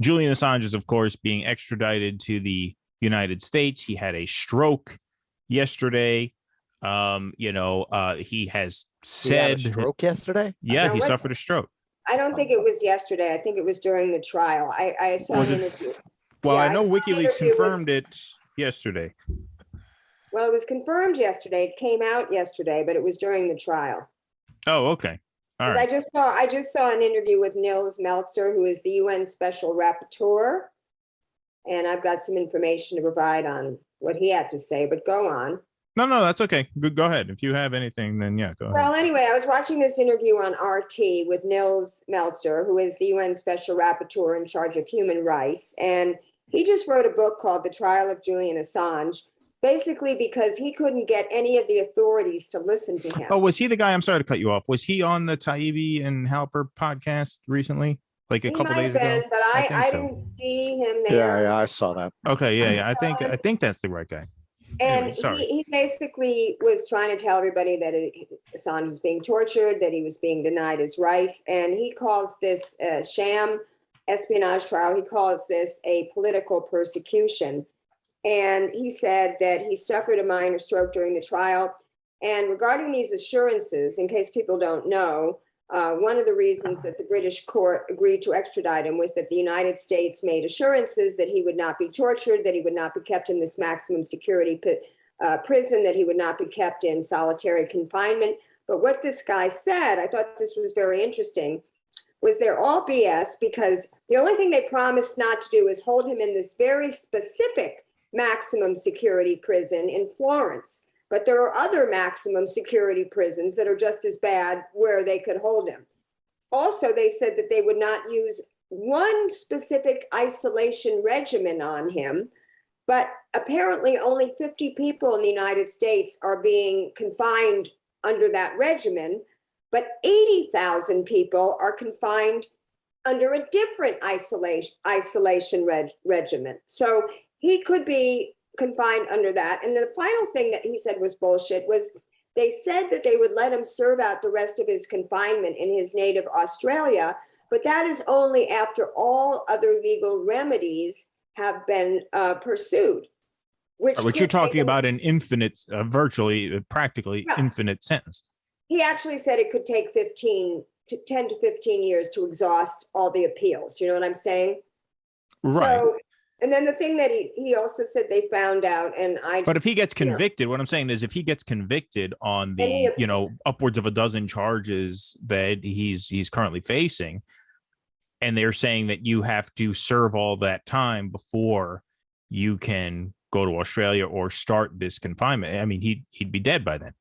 Julian Assange is, of course, being extradited to the United States. He had a stroke yesterday. He has He had a said, stroke yesterday? yeah, Now, he what? suffered a stroke. I don't think it was yesterday. I think it was during the trial. I saw Was an it? interview. Well, Yeah, I I know saw an WikiLeaks interview with. confirmed it yesterday. Well, it was confirmed yesterday. It came out yesterday, but it was during the trial. Oh, okay. All Because right. I just saw an interview with Nils Meltzer, who is the UN Special Rapporteur, and I've got some information to provide on what he had to say. But go on. No, that's okay. Good. Go ahead. If you have anything, then yeah, go ahead. Well, anyway, I was watching this interview on RT with Nils Meltzer, who is the UN Special Rapporteur in charge of human rights. And he just wrote a book called The Trial of Julian Assange, basically because he couldn't get any of the authorities to listen to him. Oh, was he the guy? I'm sorry to cut you off. Was he on the Taibbi and Halper podcast recently? Like a couple days ago? But I didn't see him there. Yeah, I saw that. Okay, yeah. I think that's the right guy. And anyway, sorry. he basically was trying to tell everybody that Assange was being tortured, that he was being denied his rights. And he calls this sham espionage trial. He calls this a political persecution. And he said that he suffered a minor stroke during the trial. And regarding these assurances, in case people don't know, one of the reasons that the British court agreed to extradite him was that the United States made assurances that he would not be tortured, that he would not be kept in this maximum security prison, that he would not be kept in solitary confinement. But what this guy said, I thought this was very interesting, was they're all BS, because the only thing they promised not to do is hold him in this very specific maximum security prison in Florence. But there are other maximum security prisons that are just as bad where they could hold him. Also, they said that they would not use one specific isolation regimen on him, but apparently only 50 people in the United States are being confined under that regimen, but 80,000 people are confined under a different isolation regimen. So he could be confined under that. And the final thing that he said was bullshit was they said that they would let him serve out the rest of his confinement in his native Australia, but that is only after all other legal remedies have been pursued. But you're talking about an infinite, practically infinite sentence. He actually said it could take 10 to 15 years to exhaust all the appeals. You know what I'm saying? Right. So, and then the thing that he also said they found out, but if he gets convicted, what I'm saying is if he gets convicted on the, upwards of a dozen charges that he's currently facing, and they're saying that you have to serve all that time before you can go to Australia or start this confinement. I mean, he'd be dead by then,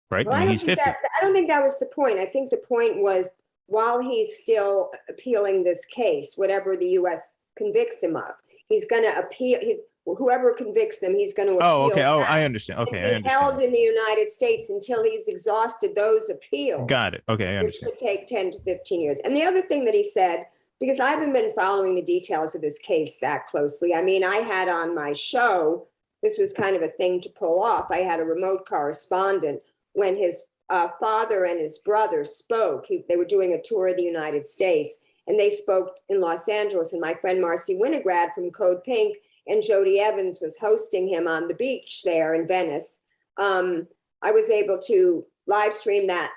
right? Well, I mean, he's 50. I don't think that was the point. I think the point was while he's still appealing this case, whatever the U.S. convicts him of, he's going to appeal. Whoever convicts him, he's going to appeal. Oh, okay. Oh, I understand. Okay, I understand. Held in the United States until he's exhausted those appeals. Got it. Okay, I understand. Which could take 10 to 15 years. And the other thing that he said, because I haven't been following the details of this case that closely. I mean, I had on my show, this was kind of a thing to pull off. I had a remote correspondent when his father and his brother spoke. They were doing a tour of the United States, and they spoke in Los Angeles. And my friend Marcy Winograd from Code Pink and Jody Evans was hosting him on the beach there in Venice. I was able to live stream that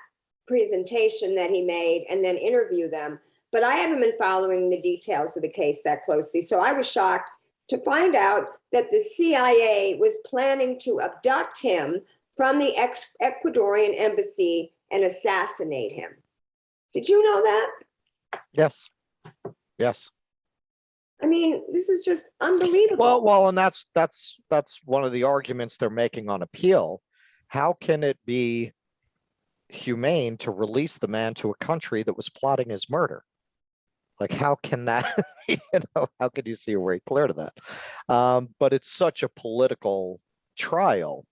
presentation that he made and then interview them. But I haven't been following the details of the case that closely. So I was shocked to find out that the CIA was planning to abduct him from the Ecuadorian embassy and assassinate him. Did you know that? Yes. I mean, this is just unbelievable. Well, and that's one of the arguments they're making on appeal. How can it be humane to release the man to a country that was plotting his murder? Like, how can that, how could you see a way clear to that? But it's such a political trial.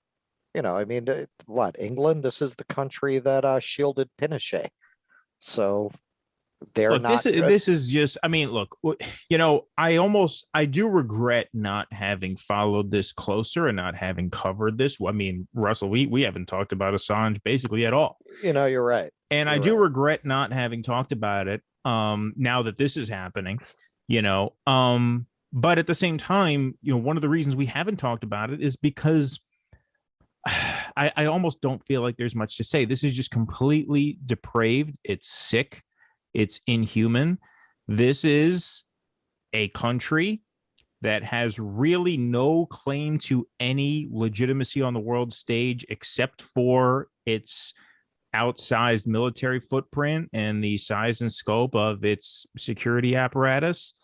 I mean, what, England? This is the country that shielded Pinochet. So they're not. This is just, I mean, look, I do regret not having followed this closer and not having covered this. I mean, Russell, we haven't talked about Assange basically at all. You're right. And I do regret not having talked about it now that this is happening, But at the same time, one of the reasons we haven't talked about it is because I almost don't feel like there's much to say. This is just completely depraved. It's sick. It's inhuman. This is a country that has really no claim to any legitimacy on the world stage except for its outsized military footprint and the size and scope of its security apparatus,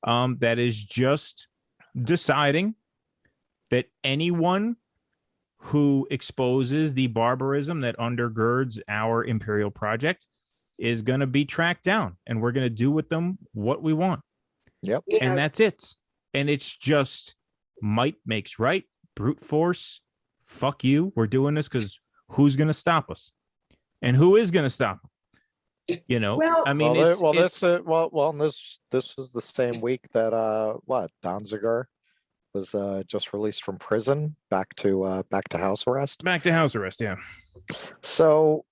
that is just deciding that anyone who exposes the barbarism that undergirds our imperial project is going to be tracked down, and we're going to do with them what we want. Yep. And that's it. And it's just might makes right, brute force. Fuck you. We're doing this because who's going to stop us? And who is going to stop them? Well, I mean, this is the same week that Donziger was just released from prison back to house arrest. Back to house arrest, yeah. So,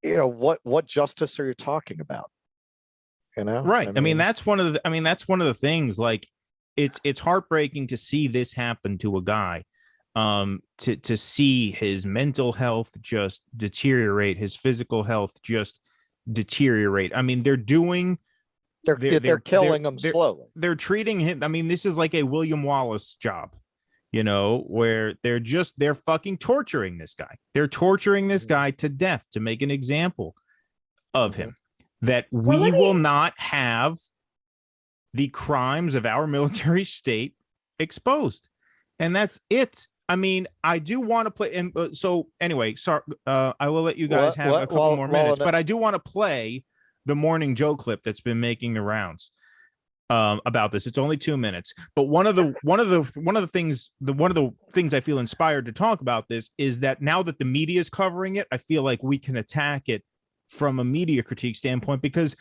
what justice are you talking about? Right. I mean, that's one of the things. Like, it's heartbreaking to see this happen to a guy. To see his mental health just deteriorate, his physical health just deteriorate. I mean, they're killing him slowly. They're treating him. I mean, this is like a William Wallace job, where they're fucking torturing this guy. They're torturing this guy to death to make an example of him, that we will not have the crimes of our military state exposed. And that's it. I mean, I do want to play. And so anyway, sorry, I will let you guys have a couple more minutes, but I do want to play the Morning Joe clip that's been making the rounds about this. It's only 2 minutes, but one of the things I feel inspired to talk about this is that now that the media is covering it, I feel like we can attack it from a media critique standpoint, because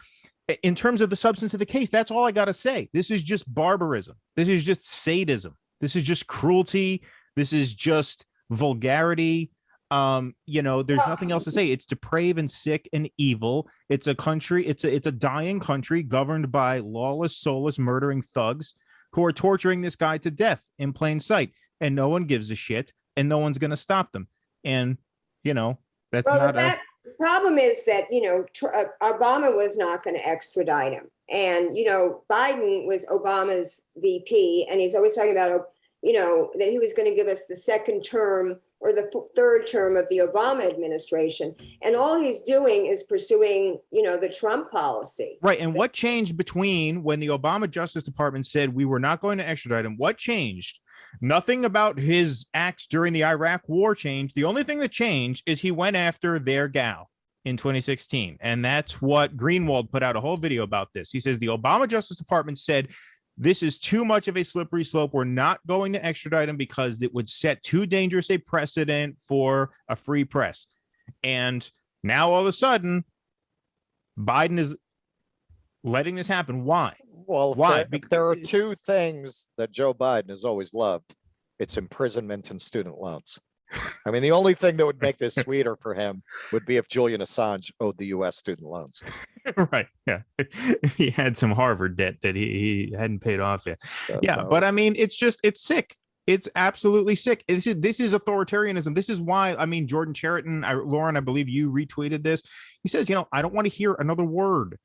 in terms of the substance of the case, that's all I got to say. This is just barbarism. This is just sadism. This is just cruelty. This is just vulgarity. There's nothing else to say. It's depraved and sick and evil. It's a country. It's a dying country governed by lawless, soulless, murdering thugs who are torturing this guy to death in plain sight, and no one gives a shit, and no one's going to stop them. And that's not the problem is that, Obama was not going to extradite him. And, Biden was Obama's VP, and he's always talking about, that he was going to give us the second term or the third term of the Obama administration. And all he's doing is pursuing, the Trump policy. Right. And what changed between when the Obama Justice Department said we were not going to extradite him? What changed? Nothing about his acts during the Iraq war changed. The only thing that changed is he went after their gal in 2016. And that's what Greenwald put out a whole video about this. He says the Obama Justice Department said, this is too much of a slippery slope. We're not going to extradite him because it would set too dangerous a precedent for a free press. And now all of a sudden, Biden is letting this happen. Why? Well, why? There are two things that Joe Biden has always loved. It's imprisonment and student loans. I mean, the only thing that would make this sweeter for him would be if Julian Assange owed the U.S. student loans. Right. Yeah. He had some Harvard debt that he hadn't paid off yet. Yeah. But I mean, it's sick. It's absolutely sick. This is authoritarianism. This is why, I mean, Jordan Chariton, Lauren, I believe you retweeted this. He says, I don't want to hear another word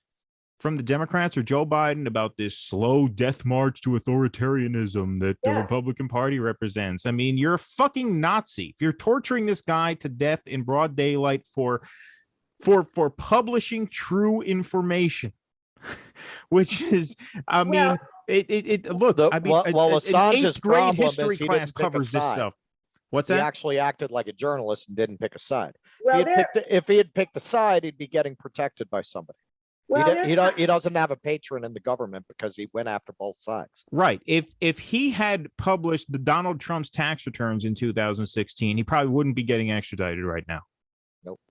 from the Democrats or Joe Biden about this slow death march to authoritarianism that the Republican Party represents. I mean, you're a fucking Nazi. If you're torturing this guy to death in broad daylight for publishing true information, which is, I mean, Assange's grade history class covers this stuff. What's that? He actually acted like a journalist and didn't pick a side. Well, if he had picked a side, he'd be getting protected by somebody. Well, he doesn't have a patron in the government because he went after both sides. Right. If he had published the Donald Trump's tax returns in 2016, he probably wouldn't be getting extradited right now. Nope.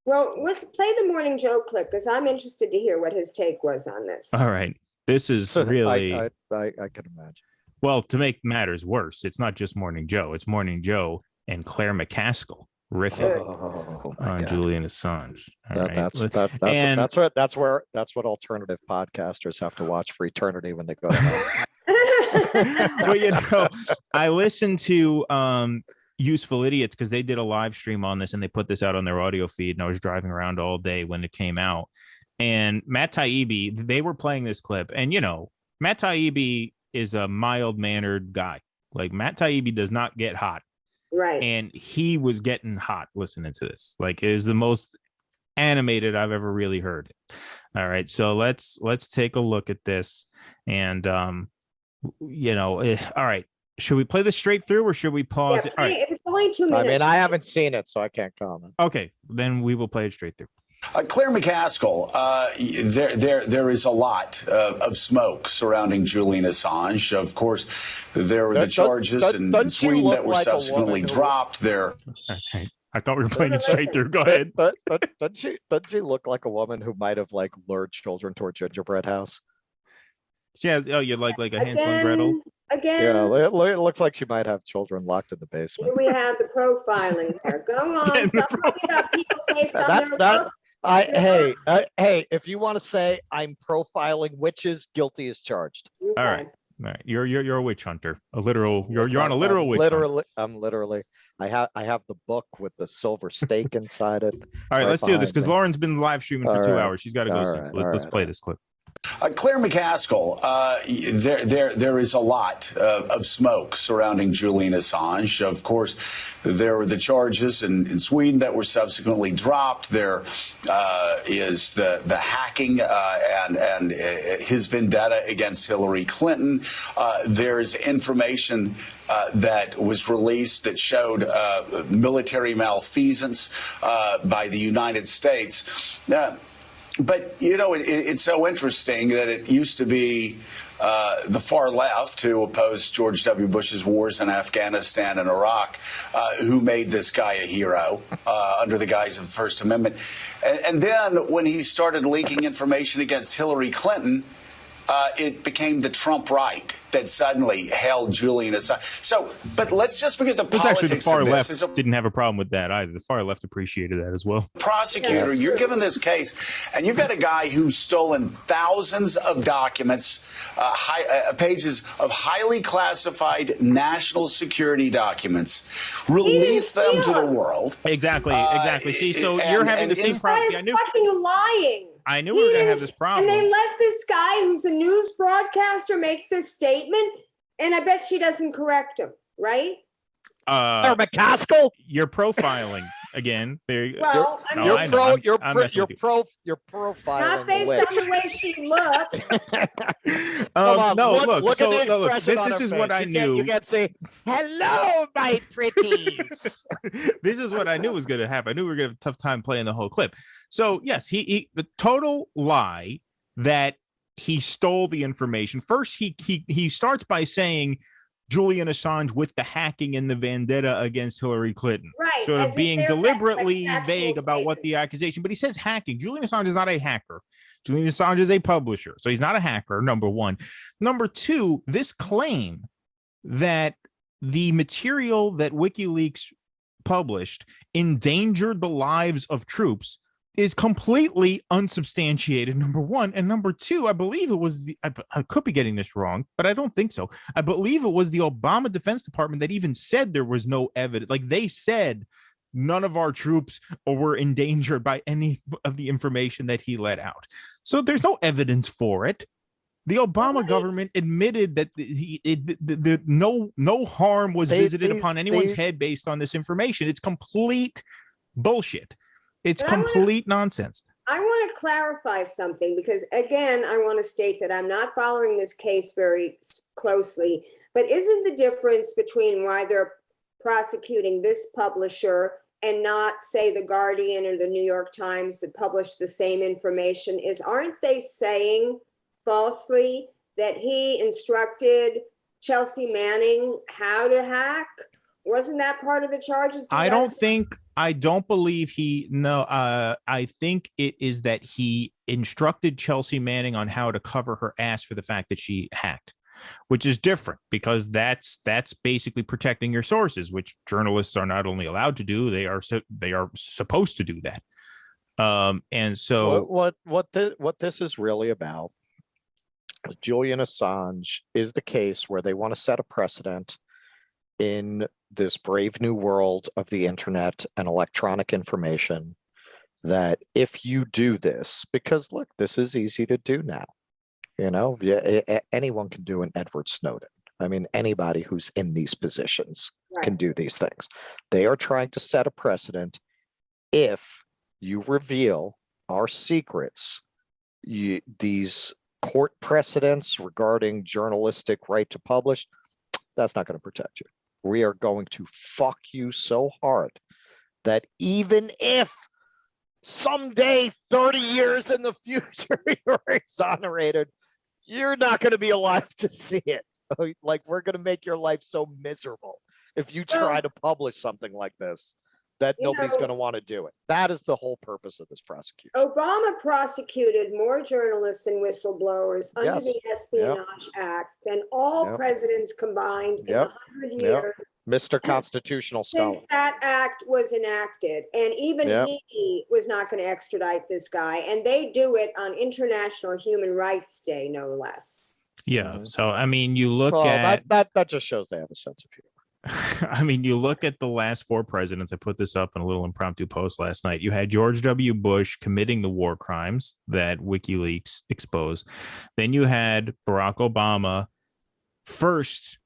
Well, let's play the Morning Joe clip because I'm interested to hear what his take was on this. All right. This is really... I can imagine. Well, to make matters worse, it's not just Morning Joe. It's Morning Joe and Claire McCaskill. riffing Oh my on God. Julian Assange. All right. That's what alternative podcasters have to watch for eternity when they go to hell. Well, you know, I listened to Useful Idiots because they did a live stream on this and they put this out on their audio feed. And I was driving around all day when it came out. And Matt Taibbi, they were playing this clip. And, you know, Matt Taibbi is a mild-mannered guy. Like, Matt Taibbi does not get hot. Right. And he was getting hot listening to this. Like, it is the most animated I've ever really heard. All right. So let's take a look at this. And, you know, all right. Should we play this straight through or should we pause it? All right. It's only 2 minutes. I mean, I haven't seen it, so I can't comment. Okay. Then we will play it straight through. Claire McCaskill, there is a lot of smoke surrounding Julian Assange. Of course, there were the charges in Sweden that were subsequently dropped. Okay. I thought we were playing it straight through. Go ahead. But doesn't she look like a woman who might have like lured children to a gingerbread house? Yeah. Oh, you like a Hansel and Gretel? Again. Yeah, it looks like she might have children locked in the basement. Here we have the profiling here. Go on. Stop looking up people based on their looks. Hey, if you want to say I'm profiling witches, guilty as charged. Okay. All right. You're a witch hunter. A literal. You're on a literal witch hunt. I'm literally. I have the book with the silver stake inside it. All right, let's do this because Lauren's been live streaming for 2 hours. She's got to go soon. So let's play this clip. Claire McCaskill, there is a lot of smoke surrounding Julian Assange. Of course, there were the charges in Sweden that were subsequently dropped. There is the hacking and his vendetta against Hillary Clinton. There's information that was released that showed military malfeasance by the United States. But, you know, it's so interesting that it used to be the far left who opposed George W. Bush's wars in Afghanistan and Iraq who made this guy a hero under the guise of the First Amendment. And then when he started leaking information against Hillary Clinton, it became the Trump right that suddenly held Julian Assange. So, but let's just forget the politics. Actually, the far of left this. didn't have a problem with that either. The far left appreciated that as well. Prosecutor, you're given this case, and you've got a guy who's stolen thousands of documents, pages of highly classified national security documents, release them to the world. Exactly. See, so you're having the same problem. That is fucking lying. I knew we were going to have this problem. And they let this guy who's a news broadcaster make this statement, and I bet she doesn't correct him, right? Claire McCaskill, you're profiling again. Well, you're profiling. Not based on the way she looks. Look. This is what I knew. You can't say hello, my pretties. This is what I knew was going to happen. I knew we were going to have a tough time playing the whole clip. So yes, he the total lie that he stole the information. First, he starts by saying Julian Assange with the hacking and the vendetta against Hillary Clinton. Right. Sort of being deliberately vague about what the accusation, but he says hacking. Julian Assange is not a hacker. Julian Assange is a publisher. So he's not a hacker, number one. Number two, this claim that the material that WikiLeaks published endangered the lives of troops is completely unsubstantiated, number one. And number two, I believe it was I could be getting this wrong, but I don't think so. I believe it was the Obama Defense Department that even said there was no evidence. Like they said none of our troops were endangered by any of the information that he let out. So there's no evidence for it. The Obama government admitted that no harm was visited upon anyone's head based on this information. It's complete bullshit. It's complete nonsense. I want to clarify something because, again, I want to state that I'm not following this case very closely. But isn't the difference between why they're prosecuting this publisher and not, say, The Guardian or the New York Times that published the same information aren't they saying falsely that he instructed Chelsea Manning how to hack? Wasn't that part of the charges? I don't believe I think it is that he instructed Chelsea Manning on how to cover her ass for the fact that she hacked. which is different because that's basically protecting your sources, which journalists are not only allowed to do, they are supposed to do that. And so what this is really about, Julian Assange, is the case where they want to set a precedent in this brave new world of the internet and electronic information, that if you do this, because look, this is easy to do now, anyone can do an Edward Snowden. I mean, anybody who's in these positions can do these things. They are trying to set a precedent. If you reveal our secrets, these court precedents regarding journalistic right to publish, that's not going to protect you. We are going to fuck you so hard that even if someday, 30 years in the future, you're exonerated, you're not going to be alive to see it. Like, we're going to make your life so miserable if you try to publish something like this, that nobody's going to want to do it. That is the whole purpose of this prosecution. Obama prosecuted more journalists and whistleblowers under the Espionage Act than all presidents combined in 100 years. Mr. Constitutional Scholar. Since that act was enacted, and even he was not going to extradite this guy, and they do it on International Human Rights Day, no less. Yeah. So I mean, you look at that just shows they have a sense of humor. I mean, you look at the last 4 presidents. I put this up in a little impromptu post last night. You had George W. Bush committing the war crimes that WikiLeaks exposed. Then you had Barack Obama first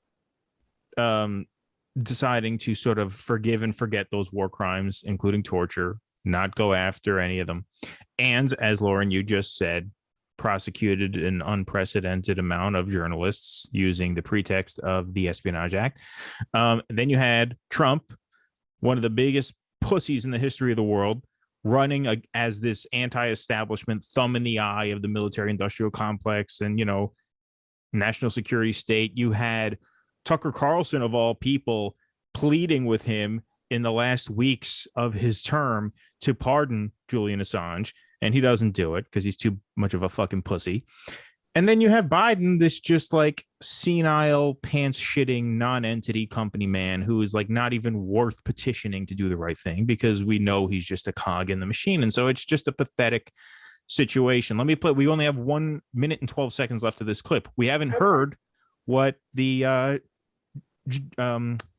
deciding to sort of forgive and forget those war crimes, including torture, not go after any of them. And as Lauren, you just said, prosecuted an unprecedented amount of journalists using the pretext of the Espionage Act. Then you had Trump, one of the biggest pussies in the history of the world, running as this anti-establishment thumb in the eye of the military-industrial complex and, national security state. You had Tucker Carlson, of all people, pleading with him in the last weeks of his term to pardon Julian Assange. And he doesn't do it because he's too much of a fucking pussy. And then you have Biden, this just like senile, pants-shitting, non-entity company man who is like not even worth petitioning to do the right thing because we know he's just a cog in the machine. And so it's just a pathetic situation. Let me play. We only have 1 minute and 12 seconds left of this clip. We haven't heard what the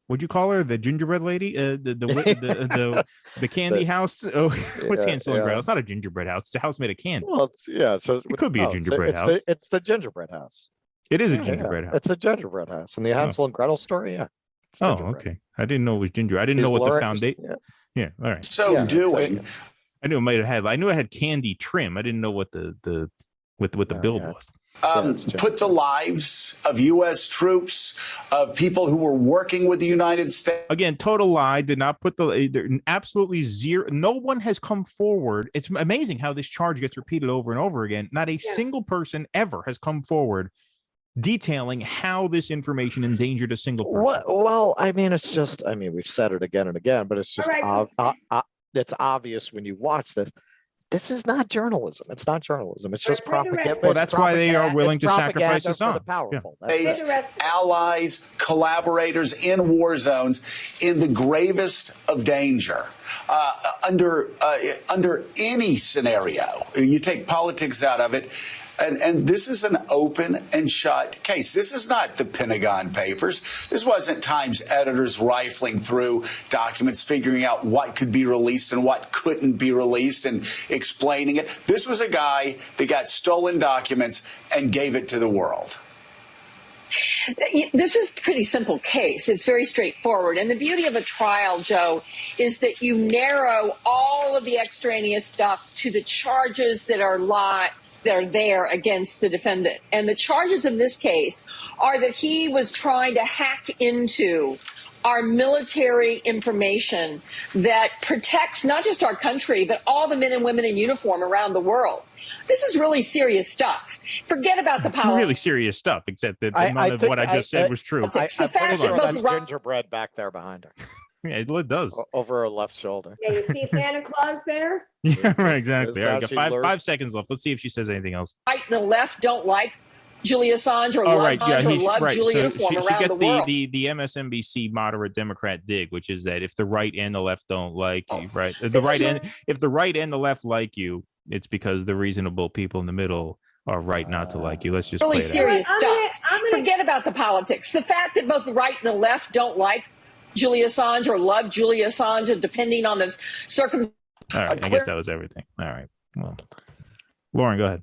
what'd you call her? The gingerbread lady? The candy house? Oh, what's canceling bread? It's not a gingerbread house. It's a house made of candy. Well, so it could be a gingerbread house. It's the gingerbread house. It is a gingerbread house. It's a gingerbread house. In the Hansel and Gretel story, Oh, okay. I didn't know it was ginger. I didn't know what the foundation. Yeah. All right. I knew it might have had. I knew it had candy trim. I didn't know what the build was. Put the lives of U.S. troops, of people who were working with the United States. Again, total lie. Did not put absolutely zero. No one has come forward. It's amazing how this charge gets repeated over and over again. Not a single person ever has come forward detailing how this information endangered a single person. Well, I mean, it's just, we've said it again and again, but it's just, it's obvious when you watch this. This is not journalism. It's not journalism. It's just propaganda. Well, that's why they are willing to sacrifice us on. Allies, collaborators in war zones in the gravest of danger. Under any scenario, you take politics out of it. And this is an open and shut case. This is not the Pentagon Papers. This wasn't Times editors rifling through documents, figuring out what could be released and what couldn't be released and explaining it. This was a guy that got stolen documents and gave it to the world. This is a pretty simple case. It's very straightforward. And the beauty of a trial, Joe, is that you narrow all of the extraneous stuff to the charges that are there against the defendant. And the charges in this case are that he was trying to hack into our military information that protects not just our country, but all the men and women in uniform around the world. This is really serious stuff. Forget about the power. Really serious stuff, except that none of what I just said was true. I'm pretty sure that's gingerbread back there behind her. Yeah, it does. Over her left shoulder. Yeah, you see Santa Claus there? Yeah, right, exactly. All right, got five seconds left. Let's see if she says anything else. Right and the left don't like Julian Assange or love Assange or love Julian uniform around gets the world. the MSNBC moderate Democrat dig, which is that if the right and the left don't like you, right? If the right and the left like you, it's because the reasonable people in the middle are right not to like you. Let's just really play serious stuff. Forget about the politics. The fact that both the right and the left don't like Julian Assange or love Julian Assange, depending on the circumstances. All right, I guess that was everything. All right. Well, Lauren, go ahead.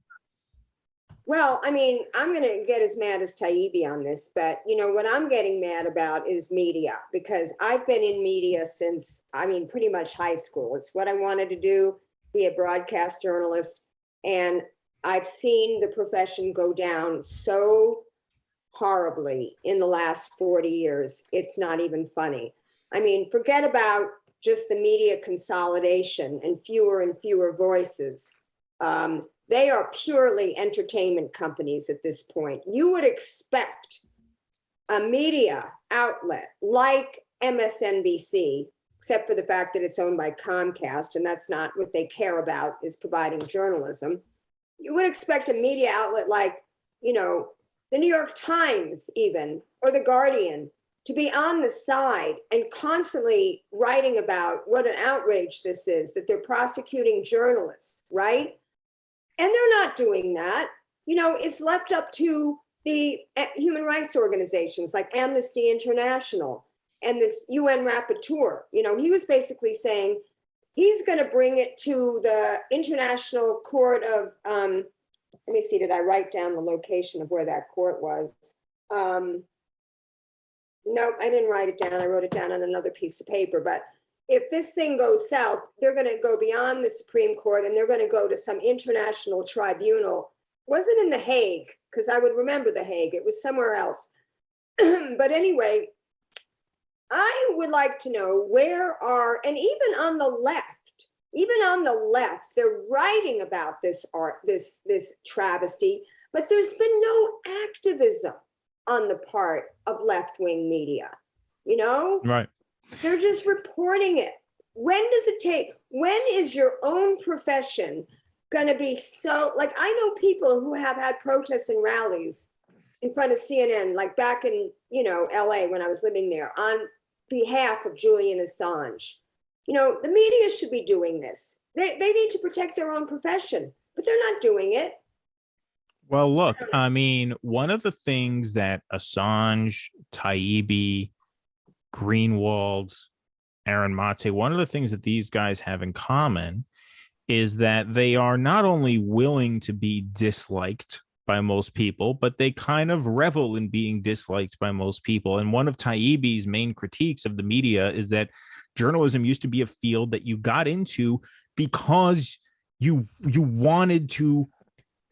Well, I mean, I'm going to get as mad as Taibbi on this, but you know what I'm getting mad about is media, because I've been in media since, I mean, pretty much high school. It's what I wanted to do, be a broadcast journalist, and I've seen the profession go down so horribly in the last 40 years. It's not even funny. I mean, forget about just the media consolidation and fewer voices. They are purely entertainment companies at this point. You would expect a media outlet like MSNBC, except for the fact that it's owned by Comcast, and that's not what they care about, is providing journalism. You would expect a media outlet like, you know, the New York Times even, or the Guardian, to be on the side and constantly writing about what an outrage this is, that they're prosecuting journalists, right? And they're not doing that. You know, it's left up to the human rights organizations like Amnesty International and this UN rapporteur. You know, he was basically saying he's going to bring it to the International Court of, let me see, did I write down the location of where that court was? No, I didn't write it down. I wrote it down on another piece of paper. But if this thing goes south, they're going to go beyond the Supreme Court and they're going to go to some international tribunal. It wasn't in The Hague, because I would remember The Hague. It was somewhere else. But anyway, I would like to know where are, and even on the left, they're writing about this this travesty, but there's been no activism on the part of left-wing media, you know? Right. They're just reporting it. When is your own profession going to be so, like, I know people who have had protests and rallies in front of CNN, like back in, you know, LA when I was living there, on behalf of Julian Assange. You know, the media should be doing this. They need to protect their own profession, but they're not doing it. Well, look, I mean, one of the things that Assange, Taibbi, Greenwald, Aaron Mate, one of the things that these guys have in common is that they are not only willing to be disliked by most people, but they kind of revel in being disliked by most people. And one of Taibbi's main critiques of the media is that journalism used to be a field that you got into because you wanted to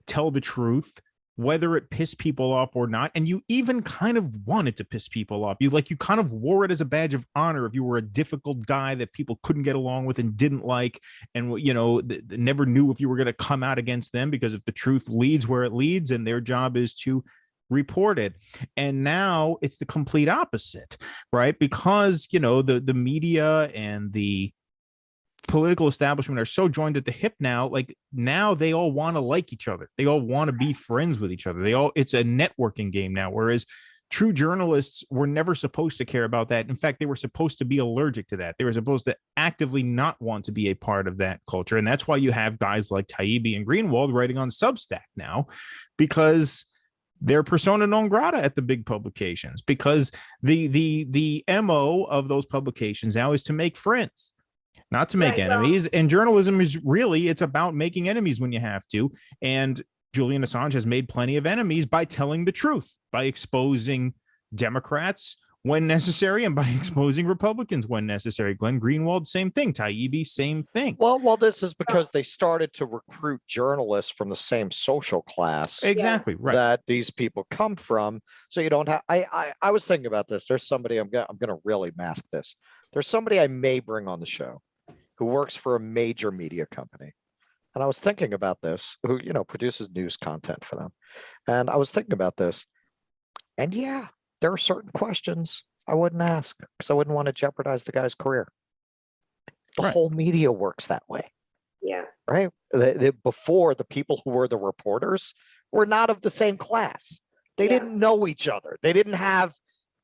tell the truth, whether it pissed people off or not. And you even kind of wanted to piss people off. You kind of wore it as a badge of honor if you were a difficult guy that people couldn't get along with and didn't like, and, you know, never knew if you were going to come out against them, because if the truth leads where it leads, and their job is to report it. And now it's the complete opposite, right? Because, you know, the media and the political establishment are so joined at the hip now. Like, now they all want to like each other. They all want to be friends with each other. It's a networking game now, whereas true journalists were never supposed to care about that. In fact, they were supposed to be allergic to that. They were supposed to actively not want to be a part of that culture. And that's why you have guys like Taibbi and Greenwald writing on Substack now, because they're persona non grata at the big publications, because the MO of those publications now is to make friends, not to make enemies. And journalism is really, it's about making enemies when you have to. And Julian Assange has made plenty of enemies by telling the truth, by exposing Democrats when necessary, and by exposing Republicans when necessary. Glenn Greenwald, same thing. Taibbi, same thing. Well, this is because they started to recruit journalists from the same social class. Exactly, right. That these people come from. So you don't have, I was thinking about this. There's somebody, I'm going to really mask this. There's somebody I may bring on the show who works for a major media company. And I was thinking about this, who, you know, produces news content for them. And I was thinking about this. And yeah, there are certain questions I wouldn't ask because I wouldn't want to jeopardize the guy's career. The whole media works that way. Yeah. Right. Before, the people who were the reporters were not of the same class. They didn't know each other. They didn't have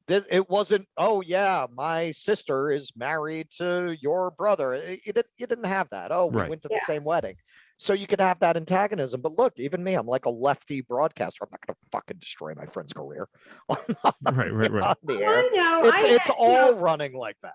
this. It wasn't, oh yeah, my sister is married to your brother. You didn't have that. Oh, we went to the same wedding. So you could have that antagonism. But look, even me, I'm like a lefty broadcaster. I'm not going to fucking destroy my friend's career on Right. the air. I know. It's all running like that.